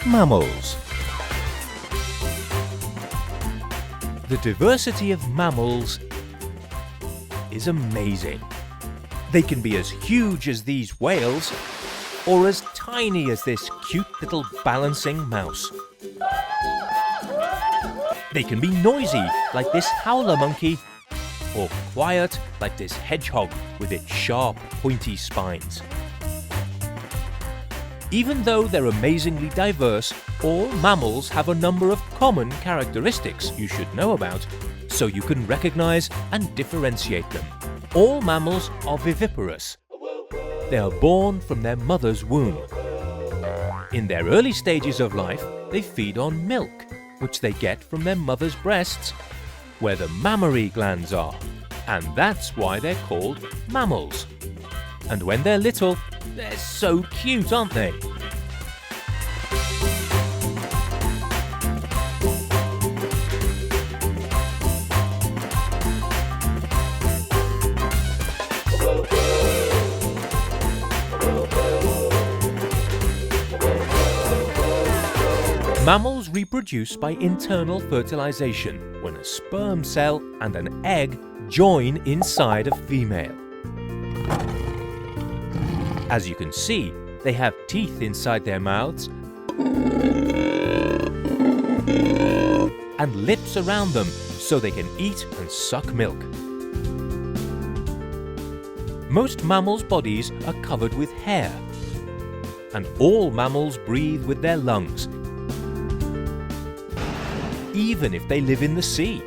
Mammals. The diversity of mammals is amazing. They can be as huge as these whales or as tiny as this cute little balancing mouse. They can be noisy like this howler monkey or quiet like this hedgehog with its sharp, pointy spines. Even though they're amazingly diverse, all mammals have a number of common characteristics you should know about, so you can recognize and differentiate them. All mammals are viviparous. They are born from their mother's womb. In their early stages of life, they feed on milk, which they get from their mother's breasts, where the mammary glands are, and that's why they're called mammals. And when they're little, they're so cute, aren't they? Mammals reproduce by internal fertilization, when a sperm cell and an egg join inside a female. As you can see, they have teeth inside their mouths and lips around them so they can eat and suck milk. Most mammals' bodies are covered with hair, and all mammals breathe with their lungs, even if they live in the sea.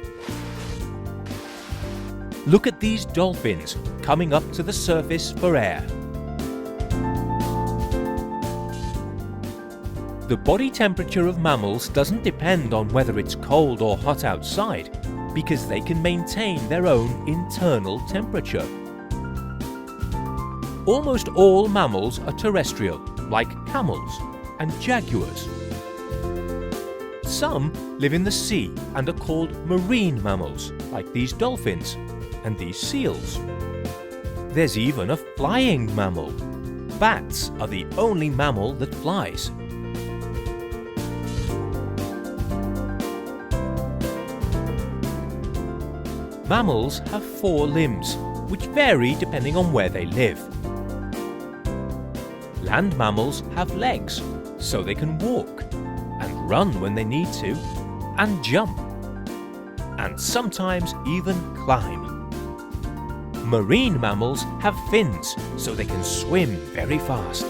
Look at these dolphins coming up to the surface for air. The body temperature of mammals doesn't depend on whether it's cold or hot outside, because they can maintain their own internal temperature. Almost all mammals are terrestrial, like camels and jaguars. Some live in the sea and are called marine mammals, like these dolphins and these seals. There's even a flying mammal. Bats are the only mammal that flies. Mammals have 4 limbs, which vary depending on where they live. Land mammals have legs, so they can walk, and run when they need to, and jump, and sometimes even climb. Marine mammals have fins, so they can swim very fast.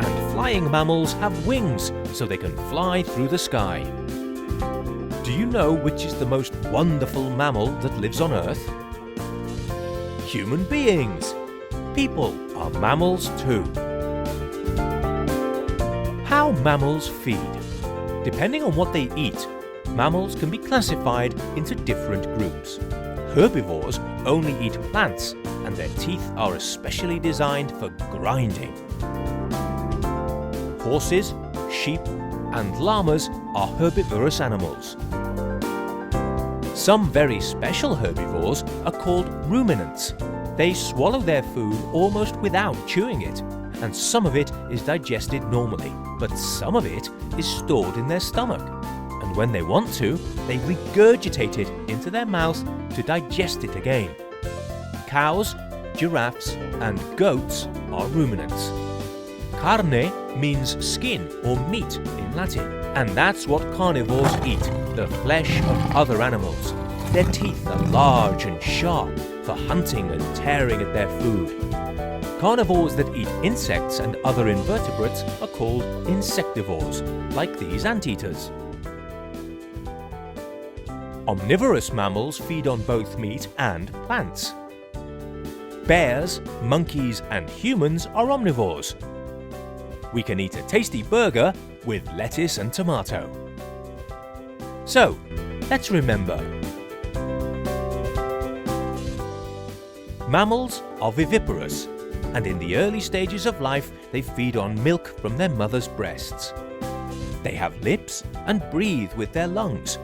And flying mammals have wings, so they can fly through the sky. Do you know which is the most wonderful mammal that lives on Earth? Human beings! People are mammals too. How mammals feed. Depending on what they eat, mammals can be classified into different groups. Herbivores only eat plants, and their teeth are especially designed for grinding. Horses, sheep, and llamas are herbivorous animals. Some very special herbivores are called ruminants. They swallow their food almost without chewing it, and some of it is digested normally, but some of it is stored in their stomach. And when they want to, they regurgitate it into their mouth to digest it again. Cows, giraffes, and goats are ruminants. Carne means skin or meat in Latin, and that's what carnivores eat, the flesh of other animals. Their teeth are large and sharp for hunting and tearing at their food. Carnivores that eat insects and other invertebrates are called insectivores, like these anteaters. Omnivorous mammals feed on both meat and plants. Bears, monkeys, and humans are omnivores. We can eat a tasty burger with lettuce and tomato. So, let's remember. Mammals are viviparous, and in the early stages of life they feed on milk from their mother's breasts. They have lips and breathe with their lungs.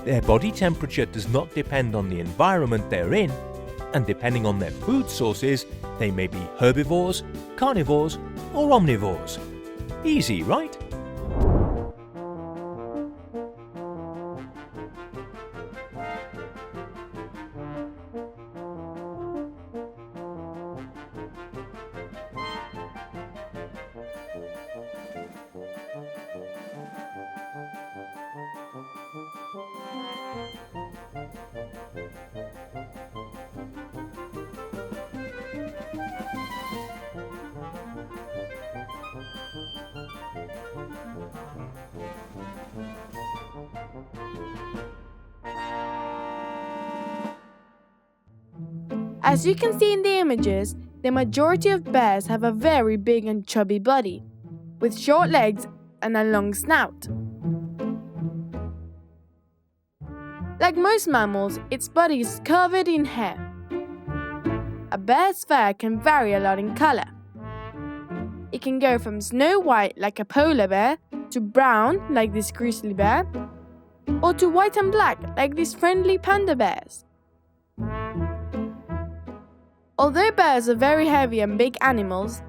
Their body temperature does not depend on the environment they're in, and depending on their food sources, they may be herbivores, carnivores, or omnivores. Easy, right? As you can see in the images, the majority of bears have a very big and chubby body, with short legs and a long snout. Like most mammals, its body is covered in hair. A bear's fur can vary a lot in color. It can go from snow white like a polar bear, to brown like this grizzly bear, or to white and black like these friendly panda bears. Although bears are very heavy and big animals,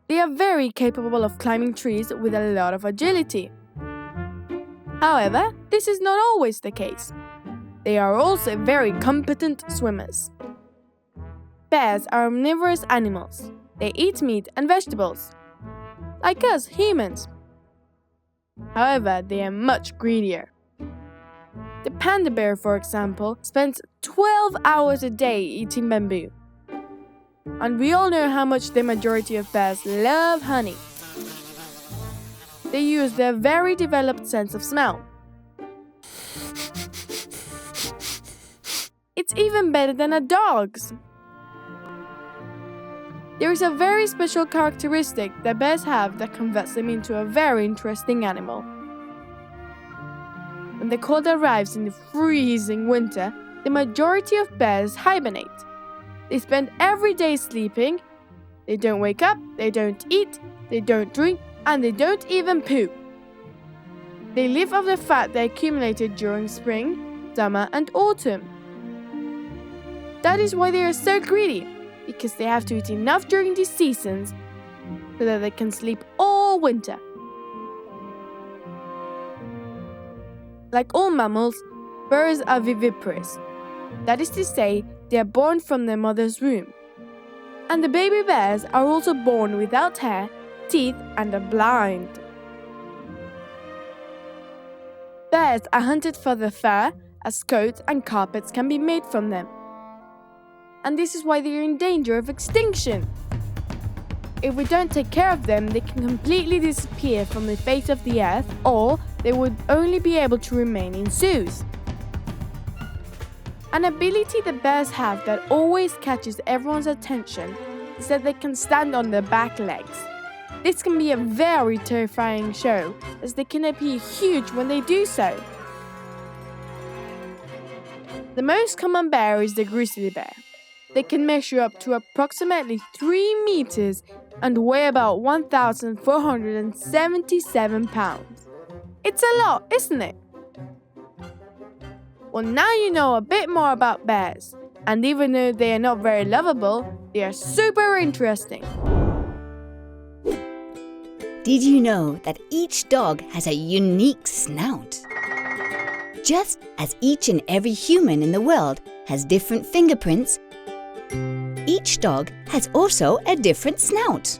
they are very capable of climbing trees with a lot of agility. However, this is not always the case. They are also very competent swimmers. Bears are omnivorous animals. They eat meat and vegetables, like us humans. However, they are much greedier. The panda bear, for example, spends 12 hours a day eating bamboo. And we all know how much the majority of bears love honey. They use their very developed sense of smell. It's even better than a dog's. There is a very special characteristic that bears have that converts them into a very interesting animal. When the cold arrives in the freezing winter, the majority of bears hibernate. They spend every day sleeping. They don't wake up, they don't eat, they don't drink, and they don't even poo. They live off the fat they accumulated during spring, summer, and autumn. That is why they are so greedy, because they have to eat enough during these seasons so that they can sleep all winter. Like all mammals, bears are viviparous. That is to say, they are born from their mother's womb. And the baby bears are also born without hair, teeth, and are blind. Bears are hunted for their fur, as coats and carpets can be made from them. And this is why they are in danger of extinction. If we don't take care of them, they can completely disappear from the face of the earth, or they would only be able to remain in zoos. An ability that bears have that always catches everyone's attention is that they can stand on their back legs. This can be a very terrifying show, as they can appear huge when they do so. The most common bear is the grizzly bear. They can measure up to approximately 3 meters and weigh about 1,477 pounds. It's a lot, isn't it? Well, now you know a bit more about bears, and even though they are not very lovable, they are super interesting. Did you know that each dog has a unique snout? Just as each and every human in the world has different fingerprints, each dog has also a different snout.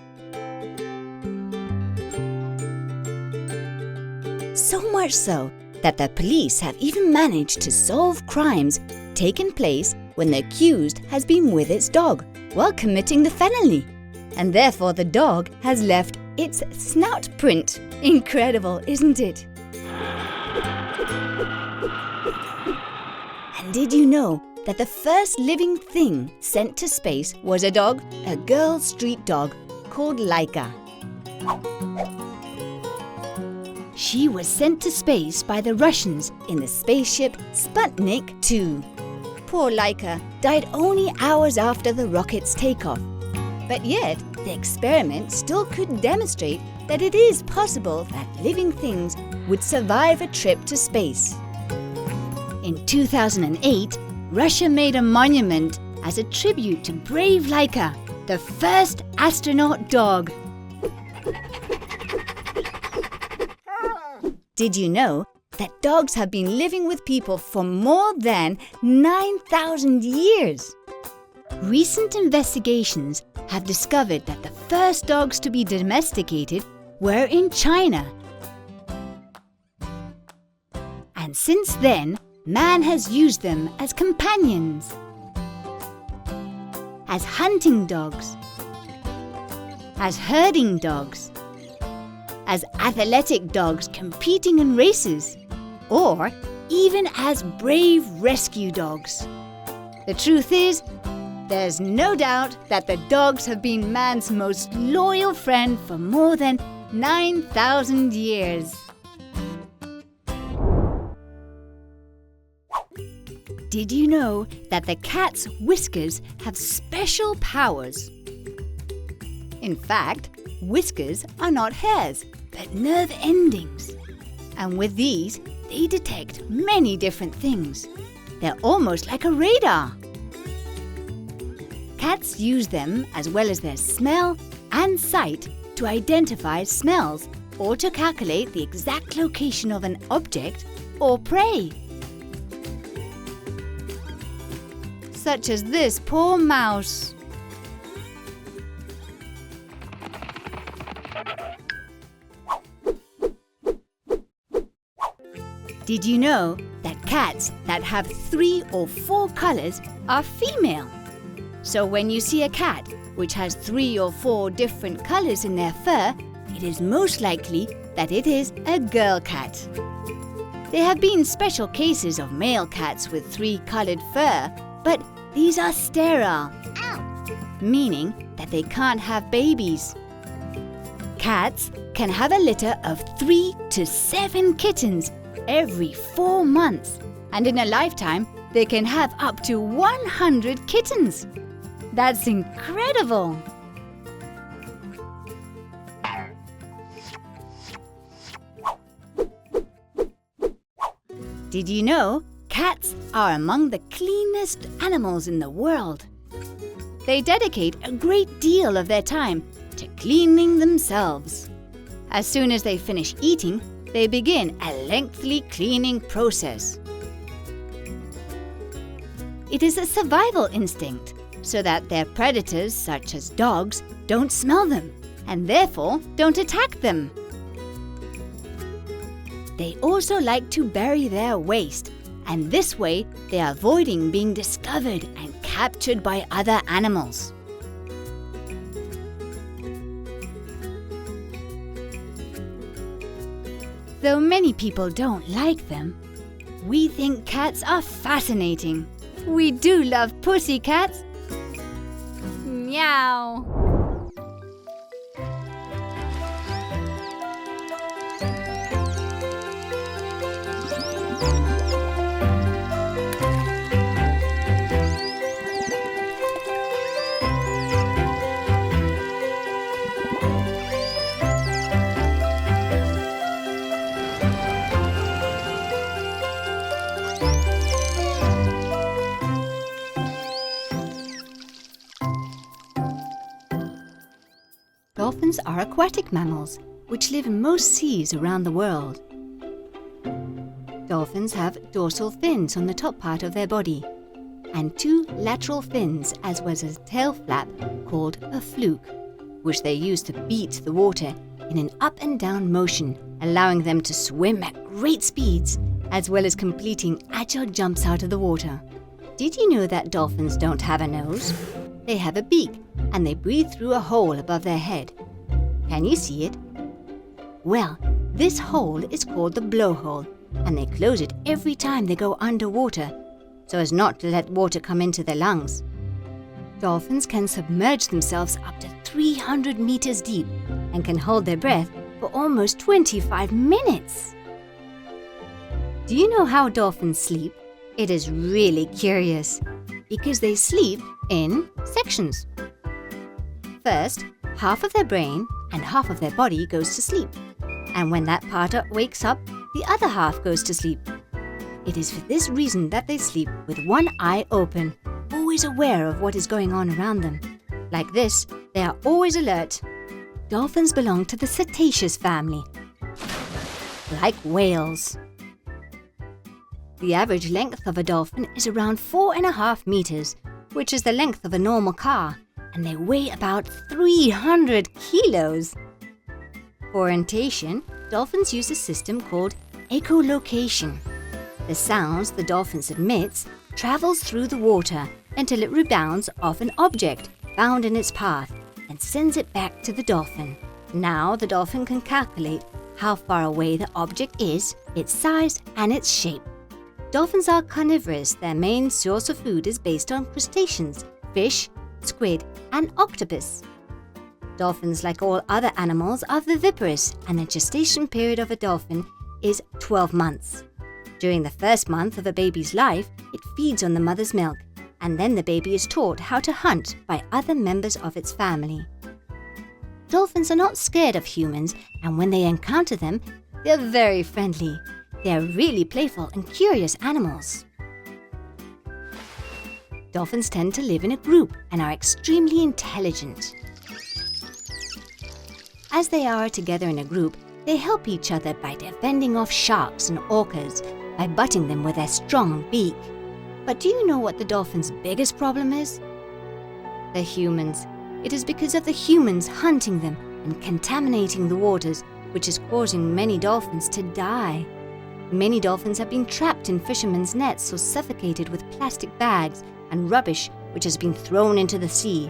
So much so that the police have even managed to solve crimes taken place when the accused has been with its dog while committing the felony, and therefore the dog has left its snout print. Incredible, isn't it? And did you know that the first living thing sent to space was a dog, a girl street dog called Laika? She was sent to space by the Russians in the spaceship Sputnik 2. Poor Laika died only hours after the rocket's takeoff. But yet, the experiment still could demonstrate that it is possible that living things would survive a trip to space. In 2008, Russia made a monument as a tribute to brave Laika, the first astronaut dog. Did you know that dogs have been living with people for more than 9,000 years? Recent investigations have discovered that the first dogs to be domesticated were in China. And since then, man has used them as companions, as hunting dogs, as herding dogs, as athletic dogs competing in races, or even as brave rescue dogs. The truth is, there's no doubt that the dogs have been man's most loyal friend for more than 9,000 years. Did you know that the cat's whiskers have special powers? In fact, whiskers are not hairs, but nerve endings. And with these, they detect many different things. They're almost like a radar. Cats use them, as well as their smell and sight, to identify smells or to calculate the exact location of an object or prey. Such as this poor mouse. Did you know that cats that have 3 or 4 colors are female? So when you see a cat which has 3 or 4 different colors in their fur, it is most likely that it is a girl cat. There have been special cases of male cats with 3-colored fur, but these are sterile, meaning that they can't have babies. Cats can have a litter of 3 to 7 kittens every 4 months, and in a lifetime, they can have up to 100 kittens. That's incredible! Did you know cats are among the cleanest animals in the world? They dedicate a great deal of their time to cleaning themselves. As soon as they finish eating, they begin a lengthy cleaning process. It is a survival instinct, so that their predators, such as dogs, don't smell them and therefore don't attack them. They also like to bury their waste, and this way they are avoiding being discovered and captured by other animals. Though many people don't like them, we think cats are fascinating. We do love pussy cats. Meow. Dolphins are aquatic mammals which live in most seas around the world. Dolphins have dorsal fins on the top part of their body and 2 lateral fins, as well as a tail flap called a fluke, which they use to beat the water in an up and down motion, allowing them to swim at great speeds, as well as completing agile jumps out of the water. Did you know that dolphins don't have a nose? They have a beak, and they breathe through a hole above their head. Can you see it? Well, this hole is called the blowhole, and they close it every time they go underwater, so as not to let water come into their lungs. Dolphins can submerge themselves up to 300 meters deep and can hold their breath for almost 25 minutes. Do you know how dolphins sleep? It is really curious, because they sleep in sections. First, half of their brain and half of their body goes to sleep. And when that part wakes up, the other half goes to sleep. It is for this reason that they sleep with one eye open, always always aware of what is going on around them. Like this, they are always alert. Dolphins belong to the cetaceous family, like whales. The average length of a dolphin is around 4.5 meters, which is the length of a normal car, and they weigh about 300 kilos. For orientation, dolphins use a system called echolocation. The sounds the dolphin emits travels through the water until it rebounds off an object found in its path and sends it back to the dolphin. Now the dolphin can calculate how far away the object is, its size, and its shape. Dolphins are carnivorous. Their main source of food is based on crustaceans, fish, squid, and octopus. Dolphins, like all other animals, are viviparous, and the gestation period of a dolphin is 12 months. During the first month of a baby's life, it feeds on the mother's milk, and then the baby is taught how to hunt by other members of its family. Dolphins are not scared of humans, and when they encounter them, they're very friendly. They're really playful and curious animals. Dolphins tend to live in a group and are extremely intelligent. As they are together in a group, they help each other by defending off sharks and orcas by butting them with their strong beak. But do you know what the dolphins' biggest problem is? The humans. It is because of the humans hunting them and contaminating the waters, which is causing many dolphins to die. Many dolphins have been trapped in fishermen's nets or suffocated with plastic bags and rubbish which has been thrown into the sea.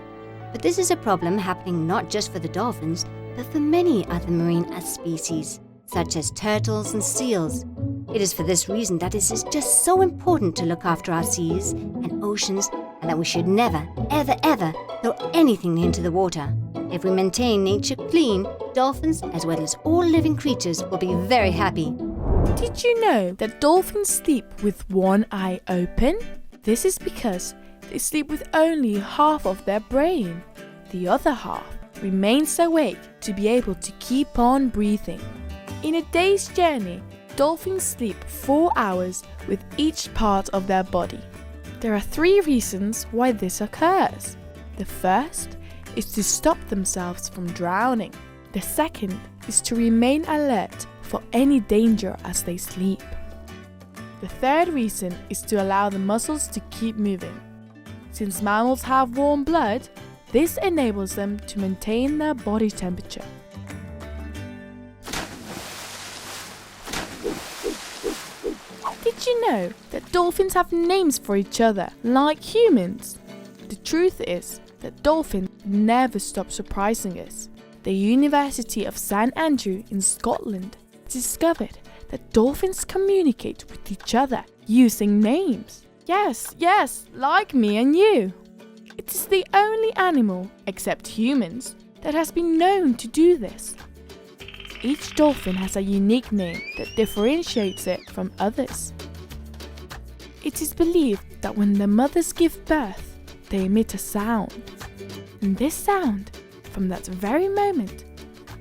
But this is a problem happening not just for the dolphins, but for many other marine species, such as turtles and seals. It is for this reason that it is just so important to look after our seas and oceans, and that we should never, ever, ever throw anything into the water. If we maintain nature clean, dolphins, as well as all living creatures, will be very happy. Did you know that dolphins sleep with one eye open? This is because they sleep with only half of their brain. The other half remains awake to be able to keep on breathing. In a day's journey, dolphins sleep 4 hours with each part of their body. There are 3 reasons why this occurs. The first is to stop themselves from drowning. The second is to remain alert for any danger as they sleep. The third reason is to allow the muscles to keep moving. Since mammals have warm blood, this enables them to maintain their body temperature. Did you know that dolphins have names for each other, like humans? The truth is that dolphins never stop surprising us. The University of St Andrews in Scotland discovered that dolphins communicate with each other using names. Yes, like me and you. It is the only animal, except humans, that has been known to do this. Each dolphin has a unique name that differentiates it from others. It is believed that when the mothers give birth, they emit a sound. And this sound, from that very moment,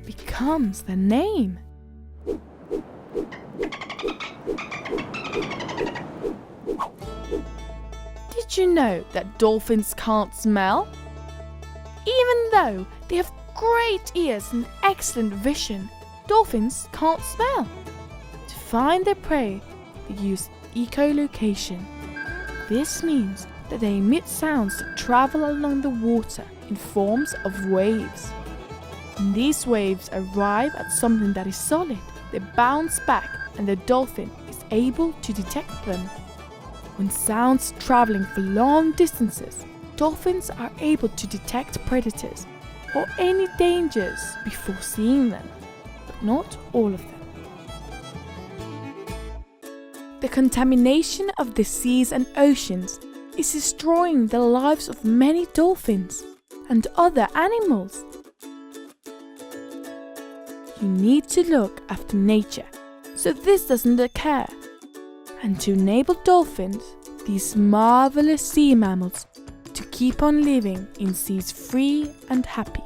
becomes the name. Did you know that dolphins can't smell? Even though they have great ears and excellent vision, dolphins can't smell. To find their prey, they use echolocation. This means that they emit sounds that travel along the water in forms of waves. When these waves arrive at something that is solid, they bounce back and the dolphin is able to detect them. When sounds traveling for long distances, dolphins are able to detect predators or any dangers before seeing them, but not all of them. The contamination of the seas and oceans is destroying the lives of many dolphins and other animals. You need to look after nature so this doesn't occur, and to enable dolphins, these marvelous sea mammals, to keep on living in seas free and happy.